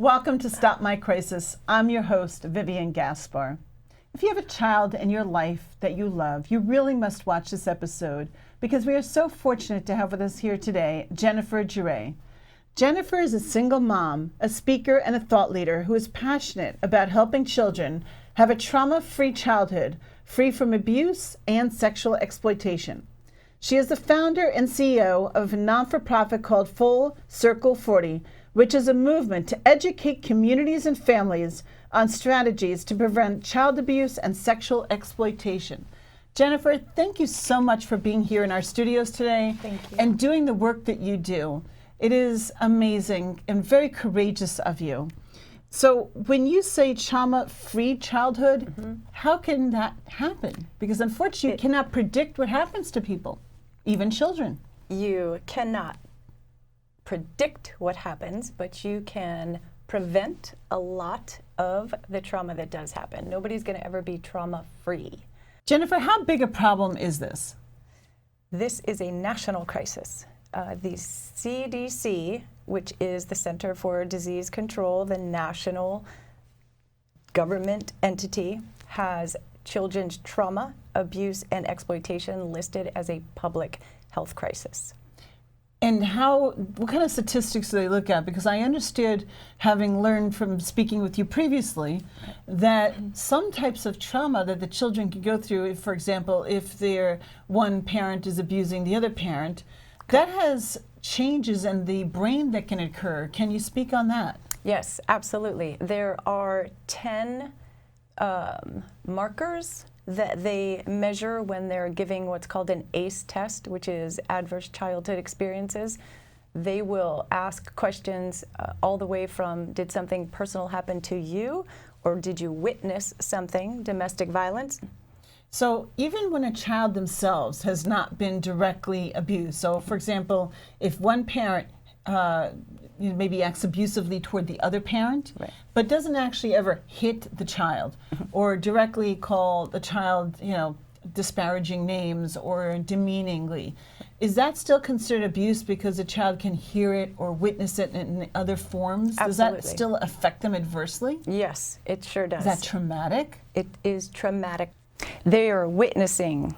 Welcome to Stop My Crisis. I'm your host, Vivian Gaspar. If you have a child in your life that you love, you really must watch this episode because we are so fortunate to have with us here today Jenifer Gerae. Jenifer is a single mom, a speaker, and a thought leader who is passionate about helping children have a trauma-free childhood, free from abuse and sexual exploitation. She is the founder and CEO of a non-for-profit called Full Circle 40, which is a movement to educate communities and families on strategies to prevent child abuse and sexual exploitation. Jenifer, thank you so much for being here in our studios today. Thank you. And doing the work that you do. It is amazing and very courageous of you. So when you say trauma-free childhood, how can that happen? Because unfortunately, you cannot predict what happens to people, even children. You cannot predict what happens, but you can prevent a lot of the trauma that does happen. Nobody's going to ever be trauma-free. Jenifer, how big a problem is this? This is a national crisis. The CDC, which is the Center for Disease Control, the national government entity, has children's trauma, abuse, and exploitation listed as a public health crisis. And what kind of statistics do they look at? Because I understood, having learned from speaking with you previously, that some types of trauma that the children can go through, if, for example, if their one parent is abusing the other parent, that has changes in the brain that can occur. Can you speak on that? Yes, absolutely. There are 10 markers that they measure when they're giving what's called an ACE test, which is Adverse Childhood Experiences. They will ask questions all the way from, did something personal happen to you, or did you witness something, domestic violence? So even when a child themselves has not been directly abused, so for example, if one parent maybe acts abusively toward the other parent, right, but doesn't actually ever hit the child or directly call the child, disparaging names or demeaningly, is that still considered abuse because the child can hear it or witness it in other forms? Absolutely. Does that still affect them adversely? Yes, it sure does. Is that traumatic? It is traumatic. They are witnessing,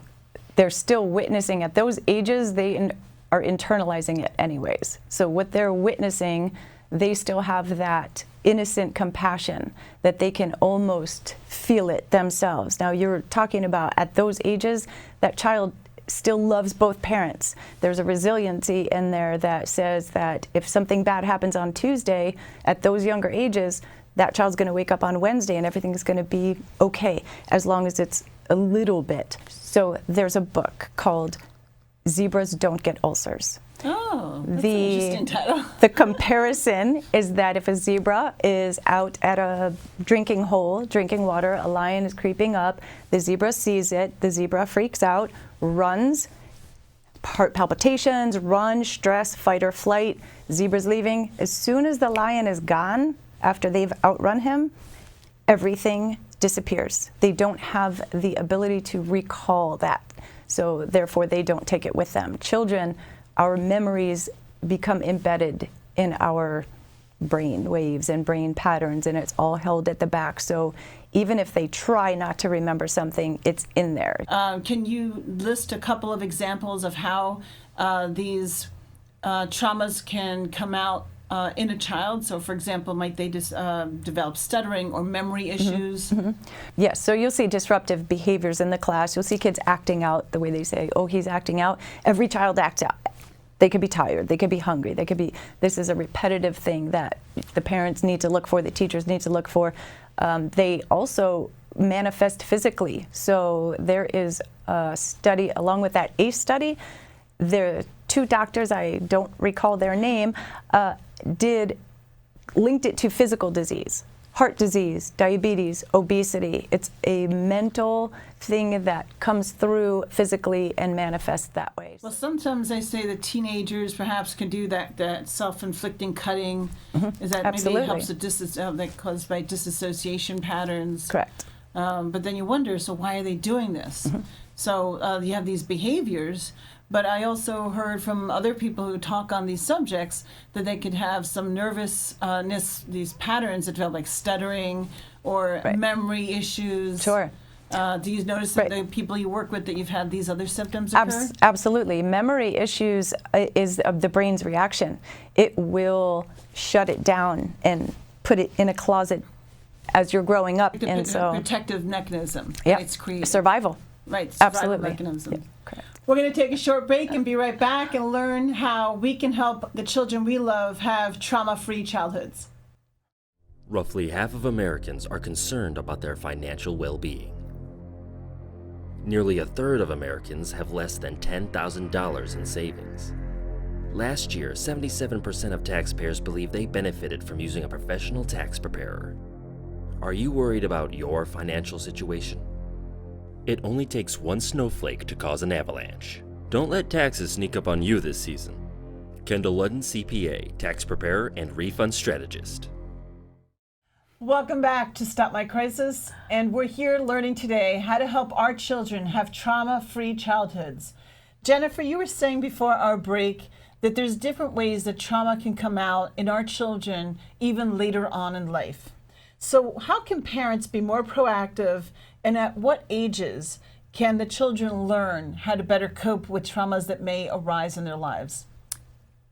they're still witnessing at those ages, they are internalizing it anyways. So what they're witnessing, they still have that innocent compassion that they can almost feel it themselves. Now you're talking about at those ages, that child still loves both parents. There's a resiliency in there that says that if something bad happens on Tuesday, at those younger ages, that child's going to wake up on Wednesday and everything's going to be okay, as long as it's a little bit. So there's a book called Zebras Don't Get Ulcers. Oh, that's an interesting title. The comparison is that if a zebra is out at a drinking hole, drinking water, a lion is creeping up, the zebra sees it, the zebra freaks out, runs, heart palpitations, run, stress, fight or flight, zebra's leaving. As soon as the lion is gone, after they've outrun him, everything disappears. They don't have the ability to recall that. So therefore they don't take it with them. Children, our memories become embedded in our brain waves and brain patterns, and it's all held at the back. So even if they try not to remember something, it's in there. Can you list a couple of examples of how these traumas can come out in a child? So for example, might they just develop stuttering or memory issues? Yes, so you'll see disruptive behaviors in the class. You'll see kids acting out the way they say, oh, he's acting out. Every child acts out. They could be tired, they could be hungry, this is a repetitive thing that the parents need to look for, the teachers need to look for. They also manifest physically. So there is a study, along with that ACE study, there are two doctors, I don't recall their name, linked it to physical disease, heart disease, diabetes, obesity. It's a mental thing that comes through physically and manifests that way. Well, sometimes they say that teenagers perhaps can do that self-inflicting cutting. Is that Absolutely. maybe helps that caused by disassociation patterns? Correct. But then you wonder, so why are they doing this? So you have these behaviors, But I also heard from other people who talk on these subjects that they could have some nervousness, these patterns that develop, like stuttering or memory issues. Sure. Do you notice that the people you work with that you've had these other symptoms occur? Absolutely. Memory issues is of the brain's reaction. It will shut it down and put it in a closet as you're growing up. And so protective mechanism. Yeah. It's created. Survival. Right. Survival Absolutely. mechanism. Yeah, correct. We're going to take a short break and be right back and learn how we can help the children we love have trauma-free childhoods. Roughly half of Americans are concerned about their financial well-being. Nearly a third of Americans have less than $10,000 in savings. Last year, 77% of taxpayers believe they benefited from using a professional tax preparer. Are you worried about your financial situation? It only takes one snowflake to cause an avalanche. Don't let taxes sneak up on you this season. Kendall Ludden, CPA, tax preparer and refund strategist. Welcome back to Stop My Crisis, and we're here learning today how to help our children have trauma-free childhoods. Jenifer, you were saying before our break that there's different ways that trauma can come out in our children even later on in life. So how can parents be more proactive, and at what ages can the children learn how to better cope with traumas that may arise in their lives?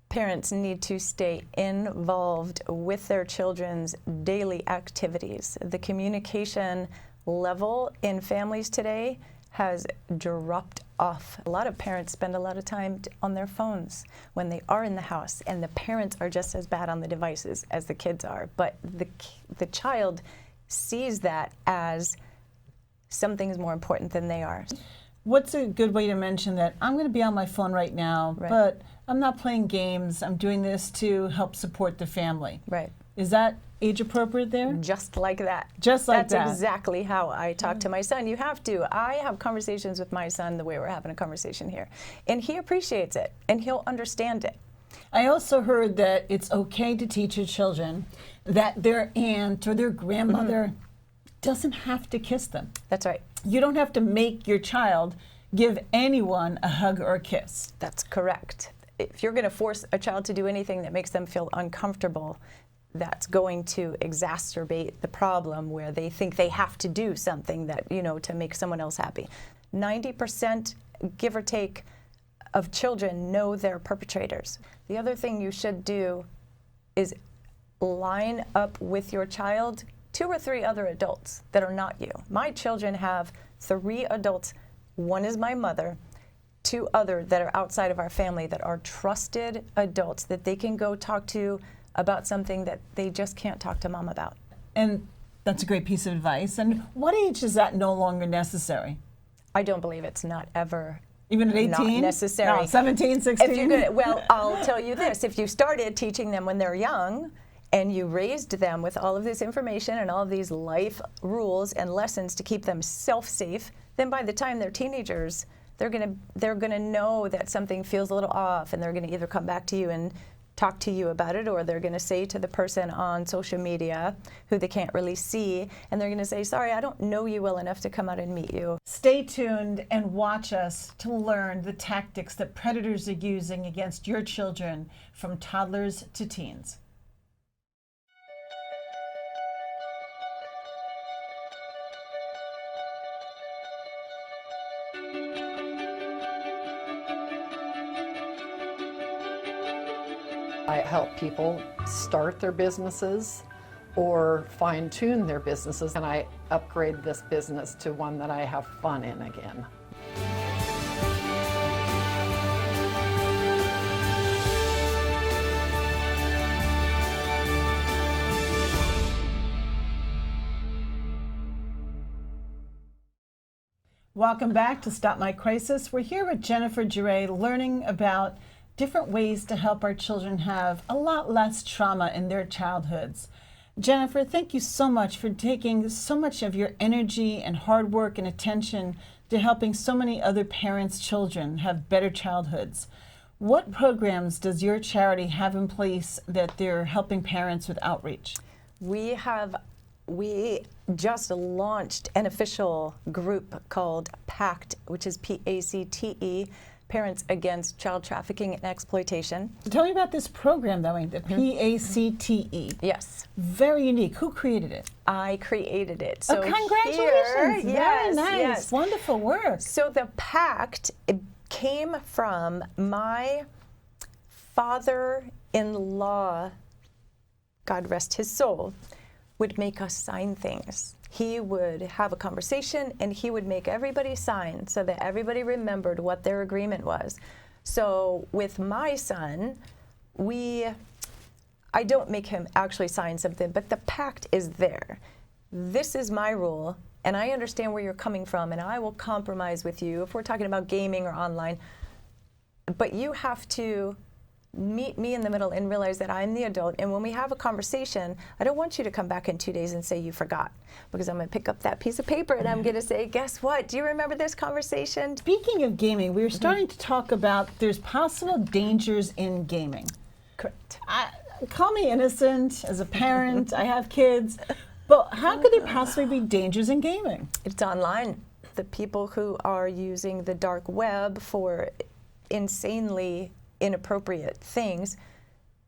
Parents need to stay involved with their children's daily activities. The communication level in families today has dropped off. A lot of parents spend a lot of time on their phones when they are in the house, and the parents are just as bad on the devices as the kids are. But the child sees that as something is more important than they are. What's a good way to mention that I'm going to be on my phone right now, but I'm not playing games. I'm doing this to help support the family. Right. Is that age appropriate there? Just like that. Just like that. That's exactly how I talk to my son. You have to. I have conversations with my son the way we're having a conversation here. And he appreciates it, and he'll understand it. I also heard that it's okay to teach your children that their aunt or their grandmother doesn't have to kiss them. That's right. You don't have to make your child give anyone a hug or a kiss. That's correct. If you're going to force a child to do anything that makes them feel uncomfortable, that's going to exacerbate the problem where they think they have to do something that, to make someone else happy. 90%, give or take, of children know their perpetrators. The other thing you should do is line up with your child 2 or 3 other adults that are not you. My children have 3 adults. One is my mother, 2 other that are outside of our family that are trusted adults that they can go talk to about something that they just can't talk to mom about. And that's a great piece of advice. And what age is that no longer necessary? I don't believe it's not ever even at 18? Not necessary. No, 17, 16? If you're gonna, well, I'll tell you this. If you started teaching them when they're young, and you raised them with all of this information and all of these life rules and lessons to keep them self-safe, then by the time they're teenagers, they're gonna know that something feels a little off, and they're gonna either come back to you and talk to you about it, or they're gonna say to the person on social media who they can't really see, and they're gonna say, sorry, I don't know you well enough to come out and meet you. Stay tuned and watch us to learn the tactics that predators are using against your children from toddlers to teens. I help people start their businesses or fine-tune their businesses, and I upgrade this business to one that I have fun in again. Welcome back to Stop My Crisis. We're here with Jenifer Gerae learning about different ways to help our children have a lot less trauma in their childhoods. Jenifer, thank you so much for taking so much of your energy and hard work and attention to helping so many other parents' children have better childhoods. What programs does your charity have in place that they're helping parents with outreach? We just launched an official group called PACT, which is PACTE, Parents Against Child Trafficking and Exploitation. Tell me about this program, though, the PACTE. Yes. Very unique. Who created it? I created it. So congratulations. Here, Very nice. Yes. Wonderful work. So the pact came from my father-in-law, God rest his soul, would make us sign things. He would have a conversation and he would make everybody sign so that everybody remembered what their agreement was. So with my son, I don't make him actually sign something, but the pact is there. This is my rule, and I understand where you're coming from, and I will compromise with you if we're talking about gaming or online. But you have to meet me in the middle and realize that I'm the adult, and when we have a conversation, I don't want you to come back in 2 days and say you forgot, because I'm going to pick up that piece of paper and I'm going to say, guess what? Do you remember this conversation? Speaking of gaming, we were starting to talk about there's possible dangers in gaming. Correct. Call me innocent as a parent. I have kids. But how could there possibly be dangers in gaming? It's online. The people who are using the dark web for insanely inappropriate things,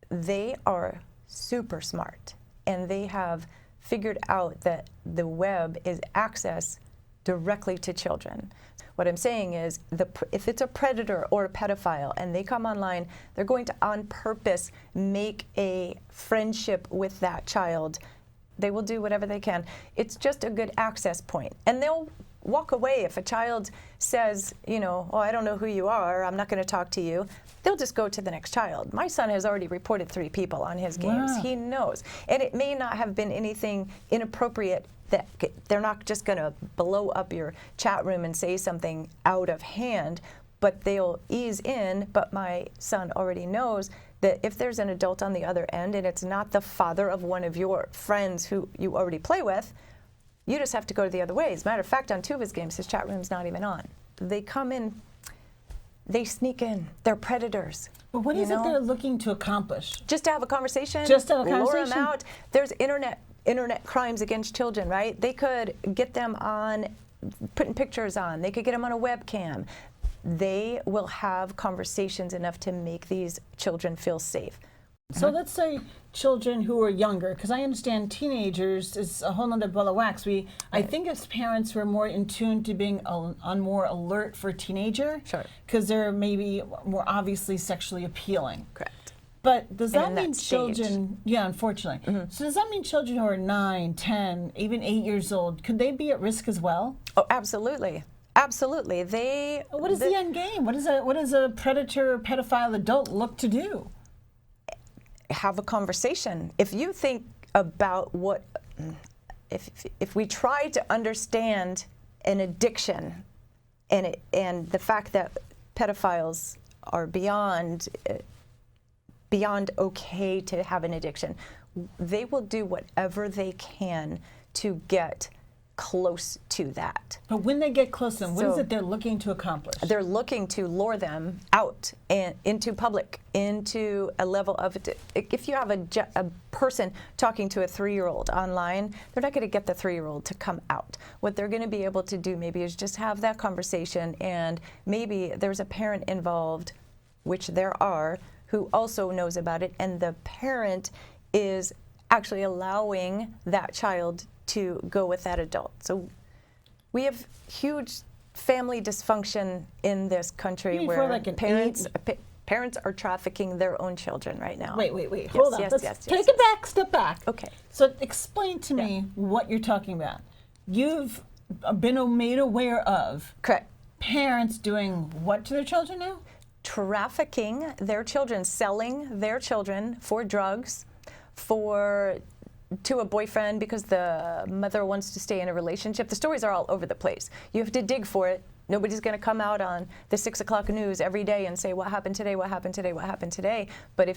they are super smart, and they have figured out that the web is access directly to children. What I'm saying is, if it's a predator or a pedophile and they come online, they're going to on purpose make a friendship with that child. They will do whatever they can. It's just a good access point, and they'll walk away if a child says, oh, I don't know who you are, I'm not going to talk to you. They'll just go to the next child. My son has already reported 3 people on his games. Wow. He knows. And it may not have been anything inappropriate, that they're not just going to blow up your chat room and say something out of hand, but they'll ease in. But my son already knows that if there's an adult on the other end and it's not the father of one of your friends who you already play with, you just have to go the other way. As a matter of fact, on 2 of his games, his chat room's not even on. They come in, they sneak in. They're predators. But what is it they're looking to accomplish? Just to have a conversation. Just to have a conversation? Lure them out. There's internet crimes against children, right? They could get them on, putting pictures on. They could get them on a webcam. They will have conversations enough to make these children feel safe. So let's say children who are younger, because I understand teenagers is a whole nother ball of wax. I think as parents we're more in tune to being on more alert for a teenager, because they're maybe more obviously sexually appealing. Correct. But does that mean stage. children, yeah, unfortunately. So does that mean children who are 9, 10, even 8 years old, could they be at risk as well? Oh, absolutely. Absolutely. What is the end game? What does a predator or pedophile adult look to do? Have a conversation. If you think about if we try to understand an addiction and the fact that pedophiles are beyond okay to have an addiction, they will do whatever they can to get close to that. But when they get close to them, what is it they're looking to accomplish? They're looking to lure them out and into public, into a level of, if you have a person talking to a 3-year-old online, they're not going to get the 3-year-old to come out. What they're going to be able to do maybe is just have that conversation, and maybe there's a parent involved, which there are, who also knows about it, and the parent is actually allowing that child to go with that adult. So we have huge family dysfunction in this country where like parents are trafficking their own children right now. Wait. Hold on. Let's take it back, step back. Okay. So explain to me what you're talking about. You've been made aware of Correct. Parents doing what to their children now? Trafficking their children, selling their children for drugs, to a boyfriend because the mother wants to stay in a relationship. The stories are all over the place. You have to dig for it. Nobody's going to come out on the 6 o'clock news every day and say, what happened today, what happened today, what happened today. But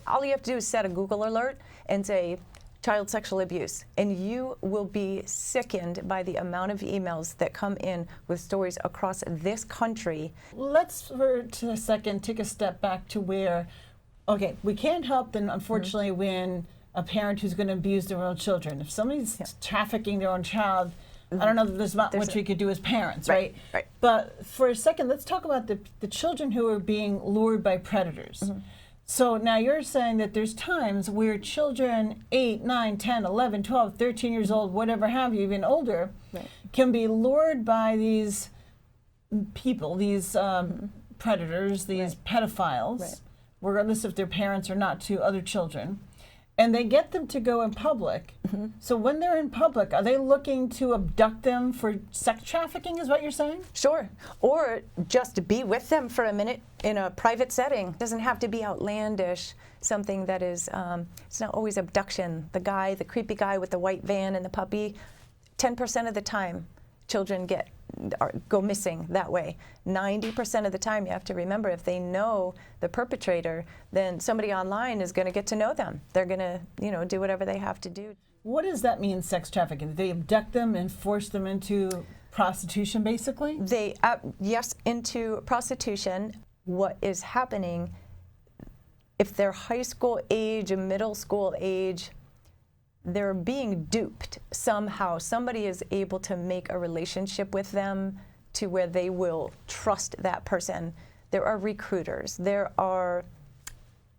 all you have to do is set a Google alert and say, child sexual abuse, and you will be sickened by the amount of emails that come in with stories across this country. Let's, for a second, take a step back to where, okay, we can't help then, unfortunately, when a parent who's going to abuse their own children. If somebody's trafficking their own child, I don't know that there's not much we could do as parents, right? Right. But for a second, let's talk about the children who are being lured by predators. So now you're saying that there's times where children 8, 9, 10, 11, 12, 13 years old, whatever have you, even older, can be lured by these people, these predators, these pedophiles, regardless if their parents or not, to other children. And they get them to go in public. So when they're in public, are they looking to abduct them for sex trafficking, is what you're saying? Sure. Or just be with them for a minute in a private setting. It doesn't have to be outlandish, something that is, it's not always abduction. The creepy guy with the white van and the puppy, 10% of the time children go missing that way. 90% of the time, you have to remember, if they know the perpetrator, then somebody online is going to get to know them. They're going to, do whatever they have to do. What does that mean, sex trafficking? Do they abduct them and force them into prostitution, basically? Yes, into prostitution. What is happening, if they're high school age and middle school age, they're being duped somehow. Somebody is able to make a relationship with them to where they will trust that person. There are recruiters. There are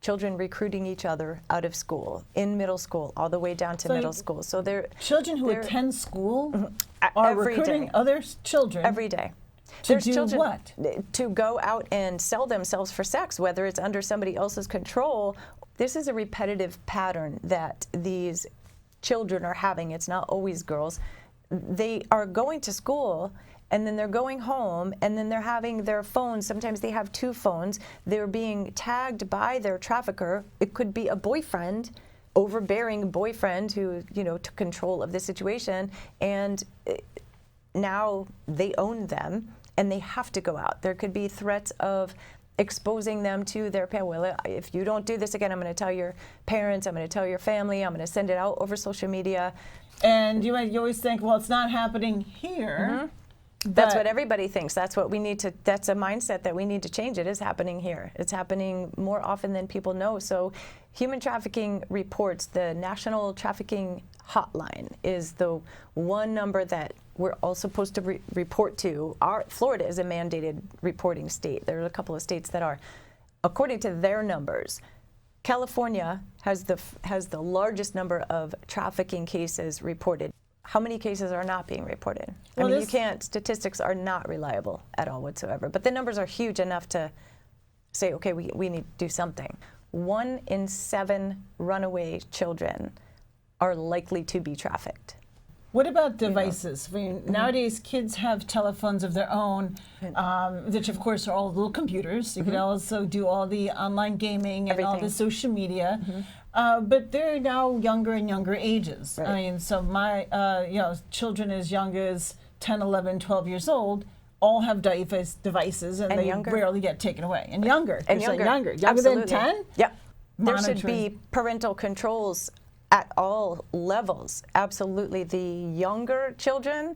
children recruiting each other out of school, in middle school, all the way down to middle school. So they're children who attend school are every recruiting day. other children Every day. to There's do children what? To go out and sell themselves for sex, whether it's under somebody else's control. This is a repetitive pattern that these children are having. It's not always girls. They are going to school, and then they're going home, and then they're having their phones. Sometimes they have 2 phones. They're being tagged by their trafficker. It could be a boyfriend, overbearing boyfriend who, took control of the situation, and now they own them, and they have to go out. There could be threats of exposing them to their parents. Well, if you don't do this again, I'm going to tell your parents, I'm going to tell your family, I'm going to send it out over social media. And you always think, well, it's not happening here. That's what everybody thinks. That's what we need to, that's a mindset that we need to change. It is happening here. It's happening more often than people know. So human trafficking reports, the National Trafficking Hotline is the one number that we're all supposed to report to. Florida is a mandated reporting state. There are a couple of states that are. According to their numbers, California has the largest number of trafficking cases reported. How many cases are not being reported? Well, I mean, statistics are not reliable at all whatsoever, but the numbers are huge enough to say, okay, we need to do something. 1 in 7 runaway children are likely to be trafficked. What about devices? I mean, nowadays, kids have telephones of their own, which of course are all little computers. You can also do all the online gaming and all the social media. But they're now younger and younger ages. Right. I mean, so my children as young as 10, 11, 12 years old all have devices, and they younger. rarely get taken away. And younger. And You're saying younger. Younger than Absolutely. 10? Yep. There should Monitoring. be parental controls at all levels. Absolutely. The younger children,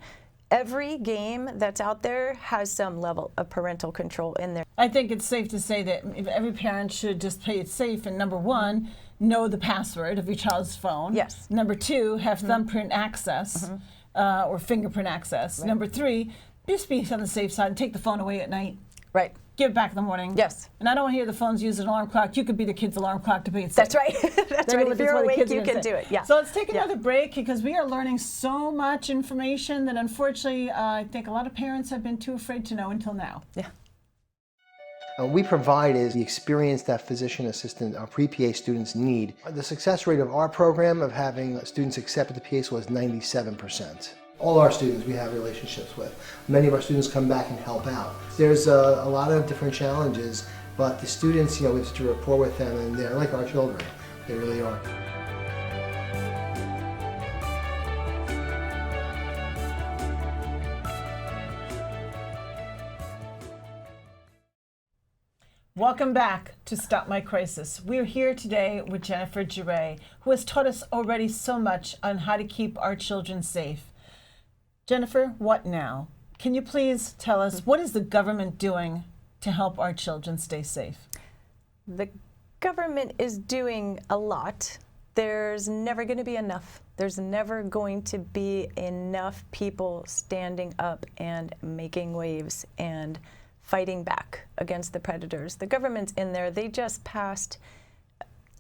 every game that's out there has some level of parental control in there. I think it's safe to say that every parent should just play it safe, and number 1, know the password of your child's phone. Yes. Number 2, have thumbprint access or fingerprint access. Right. Number 3, just be on the safe side and take the phone away at night. Right. Give it back in the morning. Yes. And I don't want to hear the phones use an alarm clock. You could be the kid's alarm clock to be safe. That's right. That's right. If That's you're what the awake, kids are you gonna can say. do it. Yeah. So let's take another break, because we are learning so much information that unfortunately I think a lot of parents have been too afraid to know until now. Yeah. We provide is the experience that physician assistant our pre-PA students need. The success rate of our program of having students accepted to PA was 97%. All our students we have relationships with. Many of our students come back and help out. There's a lot of different challenges, but the students, we have to rapport with them, and they're like our children. They really are. Welcome back to Stop My Crisis. We're here today with Jenifer Gerae, who has taught us already so much on how to keep our children safe. Jenifer, what now? Can you please tell us, what is the government doing to help our children stay safe? The government is doing a lot. There's never going to be enough There's never going to be enough people standing up and making waves and fighting back against the predators. The government's in there. They just passed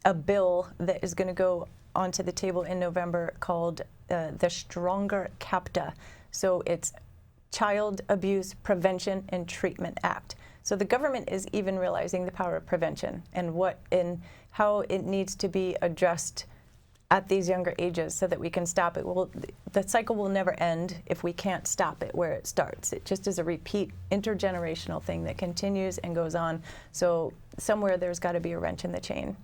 a bill that is going to go onto the table in November called the Stronger CAPTA. So it's Child Abuse Prevention and Treatment Act. So the government is even realizing the power of prevention and how it needs to be addressed at these younger ages so that we can stop it. Well, the cycle will never end if we can't stop it where it starts. It just is a repeat intergenerational thing that continues and goes on. So somewhere there's got to be a wrench in the chain.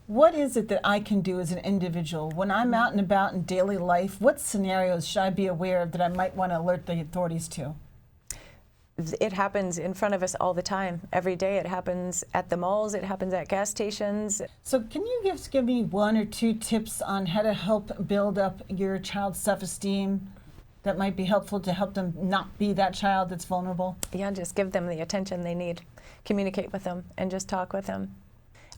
What is it that I can do as an individual when I'm out and about in daily life? What scenarios should I be aware of that I might want to alert the authorities to? It happens in front of us all the time, every day. It happens at the malls, it happens at gas stations. So can you just give me 1 or 2 tips on how to help build up your child's self-esteem that might be helpful to help them not be that child that's vulnerable? Yeah, just give them the attention they need. Communicate with them and just talk with them.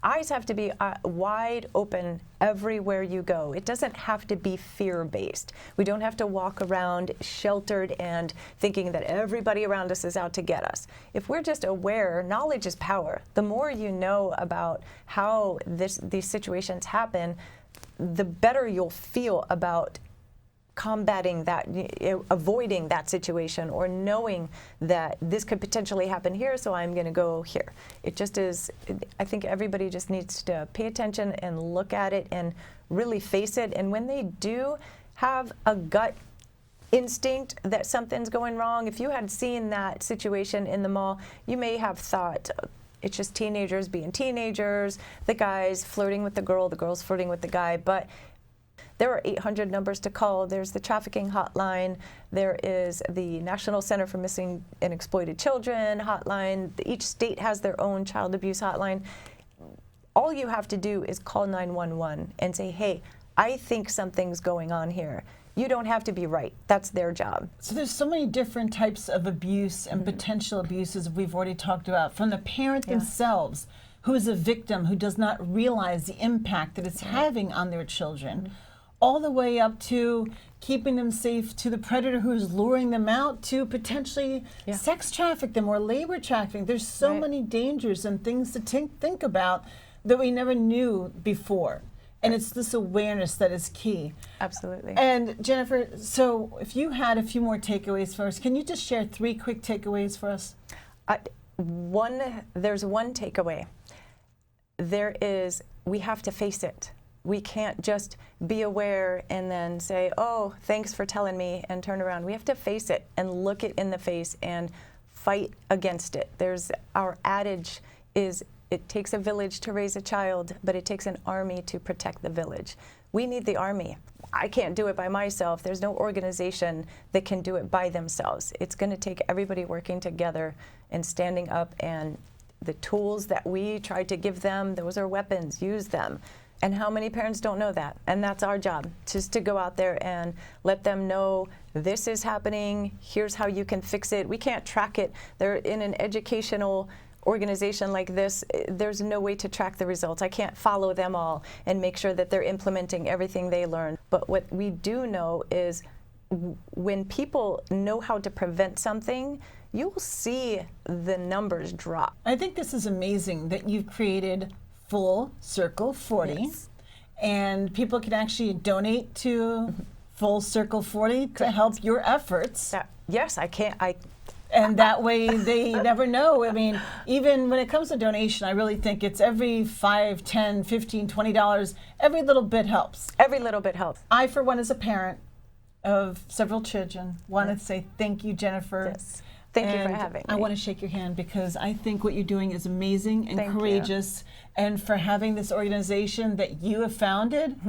Eyes have to be wide open everywhere you go. It doesn't have to be fear-based. We don't have to walk around sheltered and thinking that everybody around us is out to get us. If we're just aware, knowledge is power. The more you know about how these situations happen, the better you'll feel about combating that, avoiding that situation, or knowing that this could potentially happen here, so I'm going to go here. It just is, I think everybody just needs to pay attention and look at it and really face it. And when they do have a gut instinct that something's going wrong, if you had seen that situation in the mall, you may have thought, it's just teenagers being teenagers, the guy's flirting with the girl's flirting with the guy, but there are 800 numbers to call. There's the trafficking hotline. There is the National Center for Missing and Exploited Children hotline. Each state has their own child abuse hotline. All you have to do is call 911 and say, hey, I think something's going on here. You don't have to be right. That's their job. So there's so many different types of abuse and potential abuses we've already talked about, from the parent themselves, who is a victim, who does not realize the impact that it's having on their children, all the way up to keeping them safe, to the predator who's luring them out, to potentially sex traffic them or labor trafficking. There's so many dangers and things to think about that we never knew before. And it's this awareness that is key. Absolutely. And Jenifer, so if you had a few more takeaways for us, can you just share 3 quick takeaways for us? There's one takeaway. We have to face it. We can't just be aware and then say, oh, thanks for telling me, and turn around. We have to face it and look it in the face and fight against it. Our adage is, it takes a village to raise a child, but it takes an army to protect the village. We need the army. I can't do it by myself. There's no organization that can do it by themselves. It's going to take everybody working together and standing up, and the tools that we try to give them, those are weapons, use them. And how many parents don't know that? And that's our job, just to go out there and let them know this is happening, here's how you can fix it. We can't track it. They're in an educational organization like this, there's no way to track the results. I can't follow them all and make sure that they're implementing everything they learn. But what we do know is when people know how to prevent something, you'll see the numbers drop. I think this is amazing that you've created Full Circle 40, and people can actually donate to Full Circle 40 to help your efforts. Yes, I can't. And that way they never know. I mean, even when it comes to donation, I really think it's every $5, $10, $15, $20. Every little bit helps. Every little bit helps. I, for one, as a parent of several children, want to say thank you, Jenifer. Yes. Thank you for having me. I want to shake your hand because I think what you're doing is amazing and Thank courageous. you. And for having this organization that you have founded,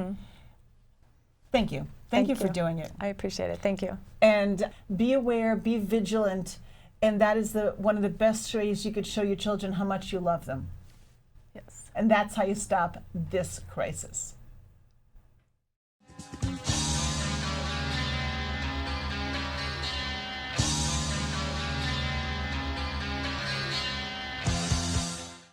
thank you. Thank you for doing it. I appreciate it. Thank you. And be aware, be vigilant, and that is one of the best ways you could show your children how much you love them. Yes. And that's how you stop this crisis.